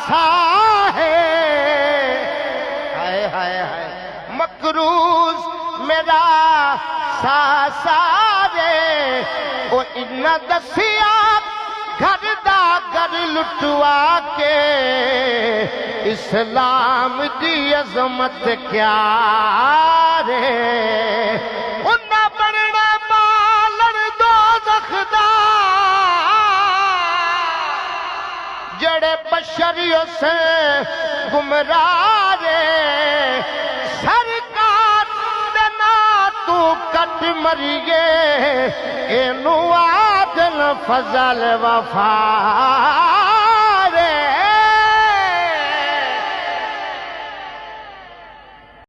سا ہے، ہائے ہائے ہائے مقروض میرا ساسا رے، وہ ان دسیا گھر دا گھر لٹوا کے، اسلام دی عظمت کیا رے، انہاں بننا بالن دوزخ دا، جڑے بشریوں سے گمراہ رے، سرکار دینا تو کٹ مریے، اینو عادل فضل وفا